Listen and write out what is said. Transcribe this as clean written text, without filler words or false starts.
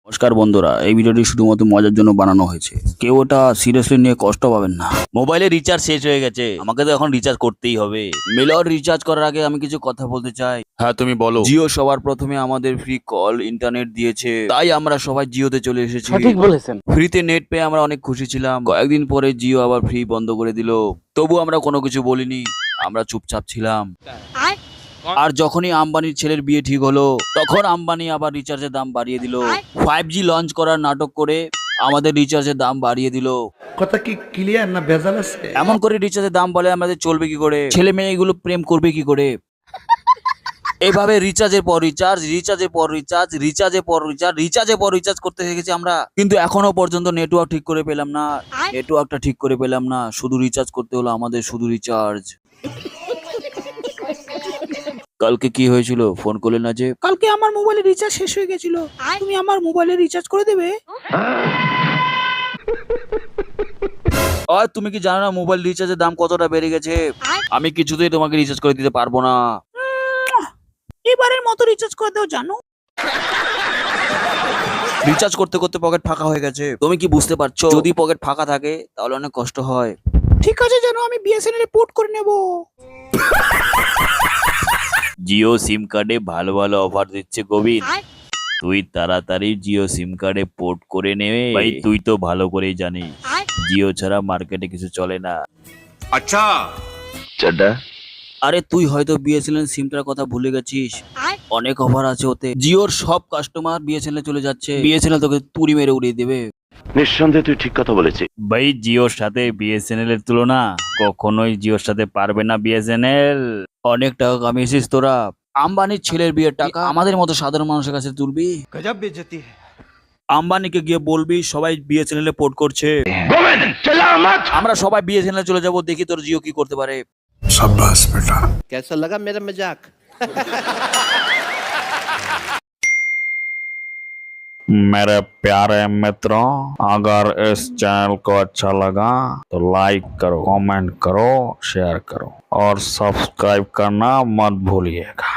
নমস্কার বন্ধুরা, এই ভিডিওটি শুধুমাত্র মজার জন্য বানানো হয়েছে। কেউ ওটা সিরিয়াসলি নিয়ে কষ্ট পাবেন না। মোবাইলে রিচার্জ শেষ হয়ে গেছে, আমাকে তো এখন রিচার্জ করতেই হবে। মেলর রিচার্জ করার আগে আমি কিছু কথা বলতে চাই। হ্যাঁ তুমি বলো। জিও সবার প্রথমে আমাদের ফ্রি কল ইন্টারনেট দিয়েছে, তাই আমরা সবাই জিওতে চলে এসেছি। সঠিক বলেছেন। ফ্রিতে নেট পেয়ে আমরা অনেক খুশি ছিলাম। কয়েকদিন পরে জিও আবার ফ্রি বন্ধ করে দিল, তবু আমরা কোনো কিছু বলিনি, আমরা চুপচাপ ছিলাম। আর যখনই আম্বানির ছেলের বিয়ে ঠিক হলো, তখন আম্বানি আবার রিচার্জের দাম বাড়িয়ে দিল। 5G লঞ্চ করার নাটক করে আমাদের রিচার্জের দাম বাড়িয়ে দিল। কথা কি ক্লিয়ার না ভেজাল আছে? এমন করে রিচার্জের দাম বলে আমাদের চলবে কি করে? ছেলে মেয়ে এগুলো প্রেম করবে কি করে? এভাবে রিচার্জের পর রিচার্জ, রিচার্জের পর রিচার্জ, রিচার্জের পর রিচার্জ, রিচার্জের পর রিচার্জ করতে থেকেছি আমরা, কিন্তু এখনো পর্যন্ত নেটওয়ার্ক ঠিক করে পেলাম না। নেটওয়ার্কটা ঠিক করে পেলাম না, শুধু রিচার্জ করতে হলো আমাদের, শুধু রিচার্জ। কালকে কি হয়েছিল ফোন করলে না যে? কালকে আমার মোবাইলে রিচার্জ শেষ হয়ে গেছিল, তুমি আমার মোবাইলে রিচার্জ করে দেবে? আর তুমি কি জানো না মোবাইল রিচার্জের দাম কতটা বেড়ে গেছে? আমি কিছুতেই তোমাকে রিচার্জ করে দিতে পারবো না। এবারের মতো রিচার্জ করে দাও জানো। রিচার্জ করতে করতে পকেট ফাঁকা হয়ে গেছে। তুমি কি বুঝতে পারছো? যদি পকেট ফাঁকা থাকে তাহলে অনেক কষ্ট হয়। ঠিক আছে জানো, আমি বিএসএনএল এ পোর্ট করে নেব। জিও সিম কার্ডে ভালো ভালো অফার দিচ্ছে গোবিন্দ, তুই তাড়াতাড়ি জিও সিম কার্ডে পোর্ট করে নেবে ভাই। তুই তো ভালো করেই জানিস জিও ছাড়া মার্কেটে কিছু চলে না। আচ্ছা আরে তুই হয়তো বিএসএনএল সিমটার কথা ভুলে গেছিস, অনেক অফার আছে ওতে। জিওর সব কাস্টমার বিএসএনএল চলে যাচ্ছে, বিএসএনএল তোকে তুড়ি মেরে উড়িয়ে দেবে। নিঃসন্দেহে তুই ঠিক কথা বলেছিস। ভাই জিওর সাথে বিএসএনএল এর তুলনা কখনোই জিওর সাথে পারবে না বিএসএনএল। অনেক টাকা কামিয়েছিস তোরা, আম্বানির ছেলের বিয়ের টাকা আমাদের মতো সাধারণ মানুষের কাছে তুলবি। গজব বেজতি है। আম্বানিকে গিয়ে বলবি সবাই বিএসএনএল এ পোর্ট করছে, আমরা সবাই বিএসএনএল চলে যাব, দেখি তোর জিও কি করতে পারে। शाबाश बेटा। कैसा लगा मेरा मजाक? मेरे प्यारे मित्रों, अगर इस चैनल को अच्छा लगा तो लाइक करो, कमेंट करो, शेयर करो और सब्सक्राइब करना मत भूलिएगा।